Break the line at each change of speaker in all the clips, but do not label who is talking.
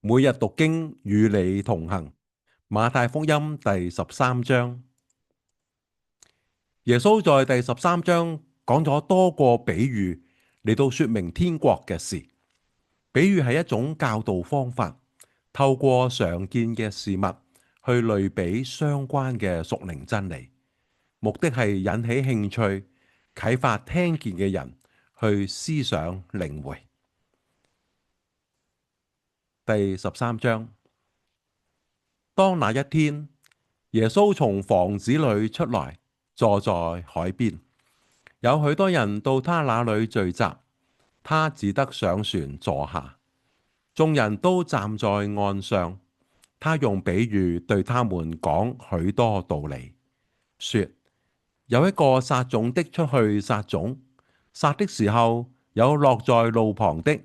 每日讀經與你同行。馬太福音第13章，耶穌在第13章講咗多個比喻嚟到說明天國嘅事。比喻係一種教導方法，透過常見嘅事物去類比相關嘅屬靈真理，目的係引起興趣，啟發聽見嘅人去思想領會。第13章，當那一天，耶穌從房子裏出來，坐在海邊，有許多人到他那裏聚集，他只得上船坐下。眾人都站在岸上，他用比喻對他們講許多道理，說：有一個撒種的出去撒種，撒的時候，有落在路旁的，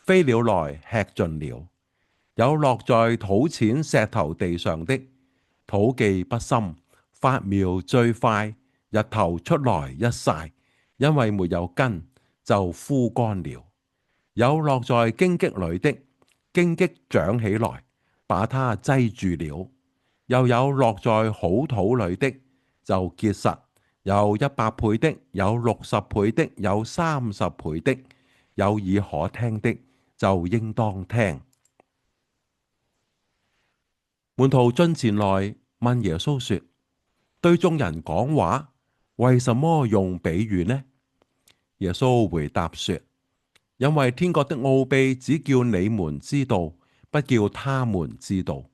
飛鳥來吃盡了；有落在土淺石頭地上的，土既不深，發苗最快，日頭出來一曬，因為沒有根，就枯乾了；有落在荊棘裏的，荊棘長起來，把它擠住了；又有落在好土裏的，就結實，有100倍的，有60倍的，有30倍的。有耳可聽的，就應當聽。門徒進前來問耶穌說：對眾人講話，為什麼用比喻呢？耶穌回答說：因為天國的奧秘只叫你們知道，不叫他們知道。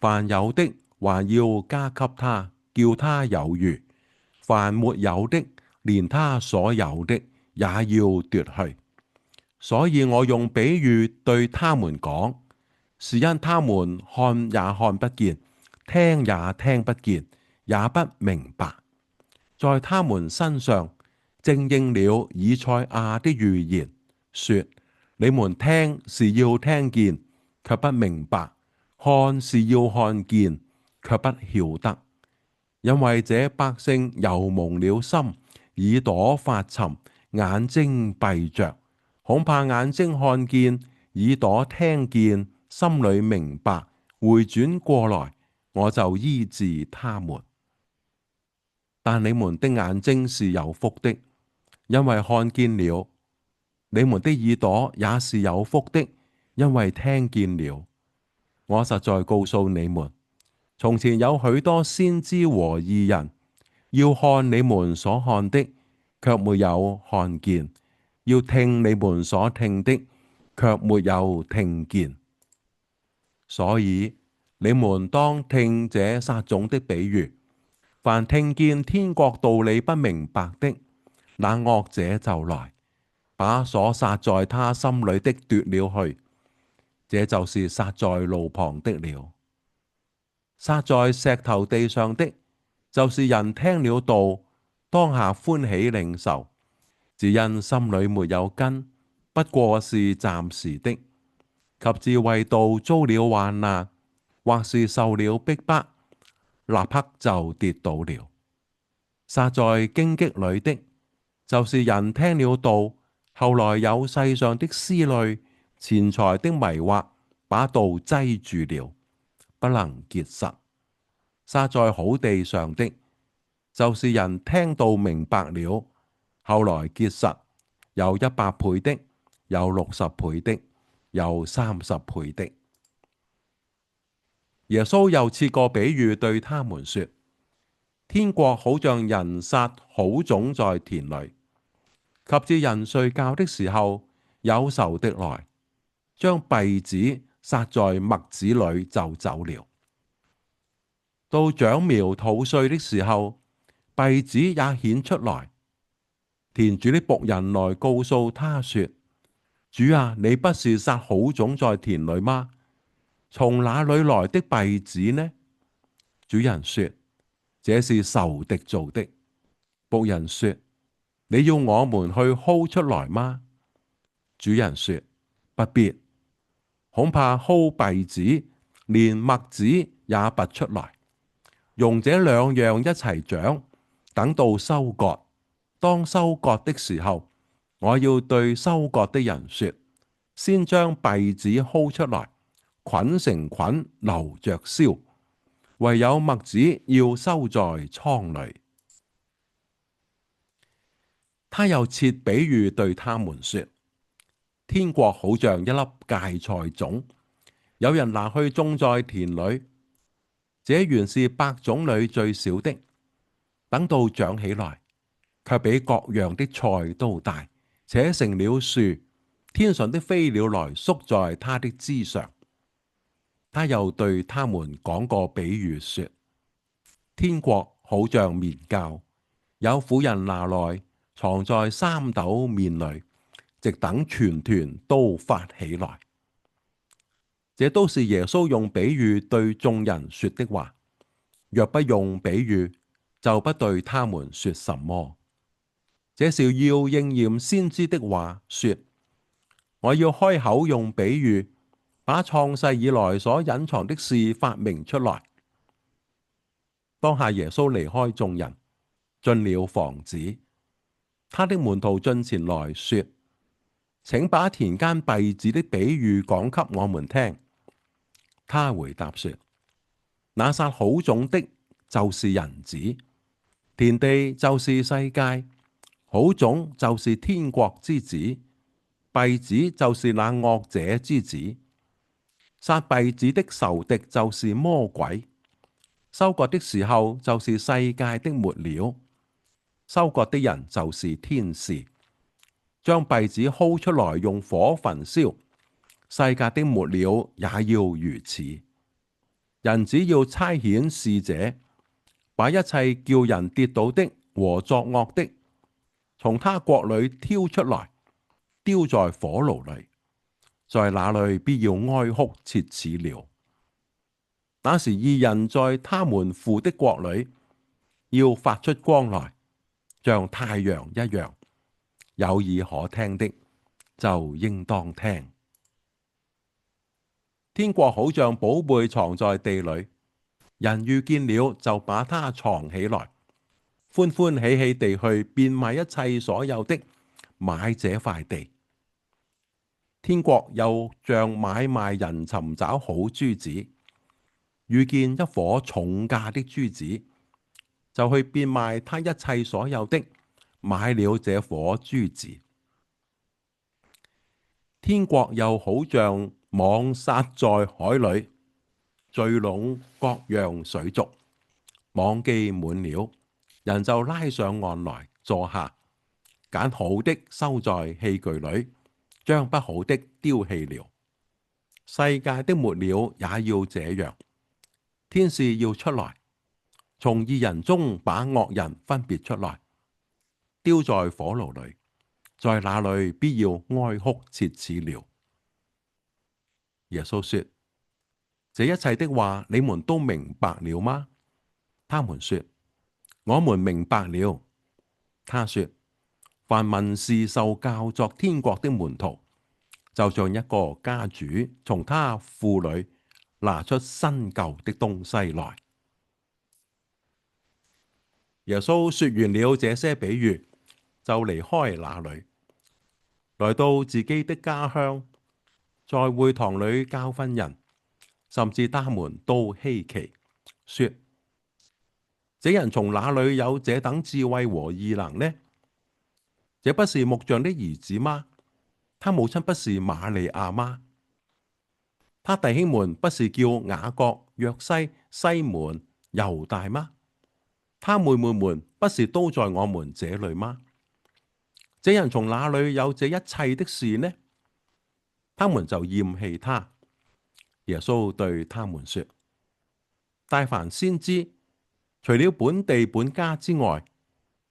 凡有的，還要加給他，叫他有餘；凡沒有的，連他所有的也要奪去。所以我用比喻對他們講，是因他們看也看不見，聽也聽不見，也不明白。在他們身上正應了以賽亞的預言，說：你們聽是要聽見，卻不明白；看是要看見，卻不曉得。因為這百姓油蒙了心，耳朵發沉，眼睛閉着。恐怕眼睛看見，耳朵聽見，心裏明白，回轉過來，我就醫治他們。但你們的眼睛是有福的，因為看見了；你們的耳朵也是有福的，因為聽見了。我實在告訴你們，從前有許多先知和義人，要看你們所看的，卻沒有看見；要聽你們所聽的，卻沒有聽見。所以你們當聽這撒種的比喻。凡聽見天國道理不明白的，那惡者就來，把所撒在他心裏的奪了去。這就是撒在路旁的了。撒在石頭地上的，就是人聽了道，當下歡喜領受，只因心裏沒有根，不過是暫時的。及至為道遭了患難，或是受了逼迫，立刻就跌倒了。撒在荊棘裏的，就是人聽了道，後來有世上的思慮、錢財的迷惑，把道擠住了，不能結實。撒在好地上的，就是人聽道明白了，後來結實，有100倍的，有60倍的，有30倍的。耶穌又設個比喻對他們說：天國好像人撒好種在田裏，及至人睡覺的時候，有仇敵來，將稗子撒在麥子裏就走了。到長苗吐穗的時候，稗子也顯出來。田主的僕人來告訴他說：主啊，你不是撒好種在田裏嗎？從哪裏來的稗子呢？主人說：這是仇敵做的。僕人說：你要我們去薅出來嗎？主人說：不必，恐怕薅稗子，連麥子也拔出來，容這兩樣一齊長，等到收割。當收割的時候，我要對收割的人說：先將稗子薅出來，捆成捆留着燒，唯有麥子要收在倉裏。他又設比喻對他們說：天國好像一粒芥菜種，有人拿去種在田裏，這原是百種裏最小的，等到長起來，卻比各樣的菜都大，且成了樹，天上的飛鳥來宿在它的枝上。他又對他們講個比喻說：天國好像麵酵，有婦人拿來藏在三斗麵裏，直等全團都發起來。這都是耶穌用比喻對眾人說的話。若不用比喻，就不對他們說什麼。這是要應驗先知的話，說：我要開口用比喻，把創世以來所隱藏的事發明出來。當下耶穌離開眾人，進了房子。他的門徒進前來說：請把田間稗子的比喻講給我們聽。他回答說：那撒好種的，就是人子；田地就是世界。好種就是天國之子，稗子就是那惡者之子。撒稗子的仇敵就是魔鬼。收割的時候就是世界的末了，收割的人就是天使。將稗子薅出來用火焚燒，世界的末了也要如此。人只要差遣使者，把一切叫人跌倒的和作惡的，從他國裏挑出來，丟在火爐裏，在那裏必要哀哭切齒了。那時義人在他們父的國裏，要發出光來，像太陽一樣。有耳可聽的，就應當聽。天國好像寶貝藏在地裏，人遇見了就把它藏起來，歡歡喜喜地去變賣一切所有的，買這塊地。天國又像買賣人尋找好珠子，遇見一顆重價的珠子，就去變賣他一切所有的，買了這顆珠子。天國又好像網撒在海裏，聚攏各樣水族，網既滿了，人就拉上岸來坐下，揀好的收在器具裏，將不好的丟棄了。世界的末了也要這樣。天使要出來，從義人中把惡人分別出來，丟在火爐裏，在那裏必要哀哭切齒了。耶穌說：這一切的話你們都明白了嗎？他們說：我們明白了。他說：凡文士受教作天國的門徒，就像一個家主從他庫裏拿出新舊的東西來。耶穌說完了這些比喻，就離開那裏，來到自己的家鄉，在會堂裏教訓人，甚至他們都稀奇，說：這人從哪裏有這等智慧和異能呢？這不是木匠的兒子嗎？他母親不是瑪利亞嗎？他弟兄們不是叫雅各、約西、西門、猶大嗎？他妹妹們不是都在我們這裏嗎？這人從哪裏有這一切的事呢？他們就厭棄他。耶穌對他們說：但凡先知，除了本地本家之外，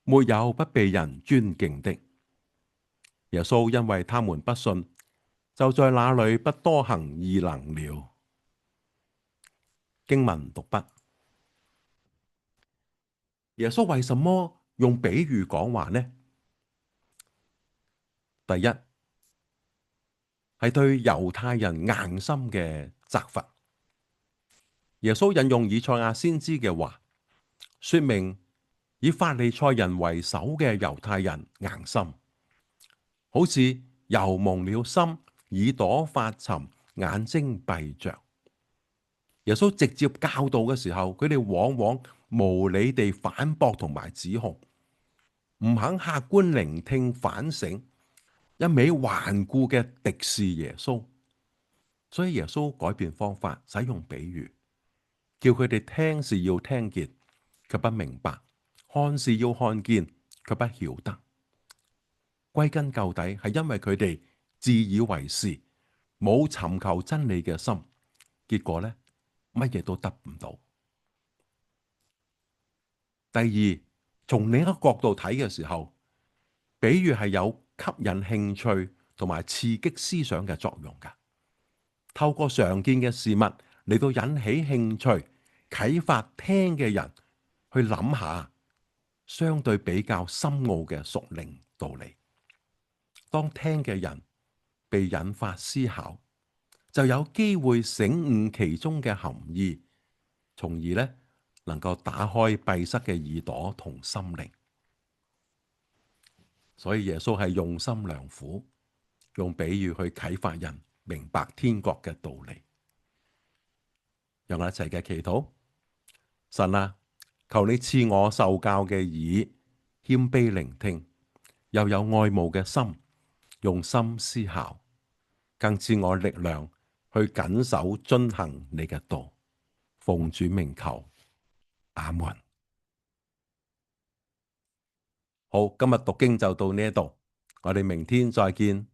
沒有不被人尊敬的。耶穌因為他們不信，就在那裏不多行異能了。經文讀畢。耶穌為什麼用比喻講話呢？第一，係對猶太人硬心嘅責罰。耶穌引用以賽亞先知嘅話，說明以法利賽人為首嘅猶太人硬心，好似油蒙了心，耳朵發沉，眼睛閉着。耶穌直接教導嘅時候，佢哋往往無理地反駁同埋指控，唔肯客觀聆聽反省，一味頑固嘅敵視耶穌。所以耶穌改變方法，使用比喻，叫佢哋聽是要聽見，卻不明白；看是要看見，卻不曉得。歸根究底係因為佢哋自以為是，冇尋求真理嘅心，結果呢，乜嘢都得唔到。第二，從另一個角度睇嘅時候，比喻係有吸引興趣同埋刺激思想嘅作用㗎。透過常見嘅事物嚟到引起興趣，啟發聽嘅人去諗下相對比較深奧嘅屬靈道理。當聽嘅人被引發思考，就有機會醒悟其中嘅含義，從而呢能夠打開閉塞嘅耳朵同心靈。所以耶穌係用心良苦，用比喻去啟發人明白天國嘅道理。讓我一齊嘅祈禱。神啊，求你賜我受教嘅耳，謙卑聆聽，又有愛慕嘅心，用心思考，更賜我力量去謹守遵行你嘅道。奉主名求，阿門。好，今日讀經就到呢一度，我哋明天再見。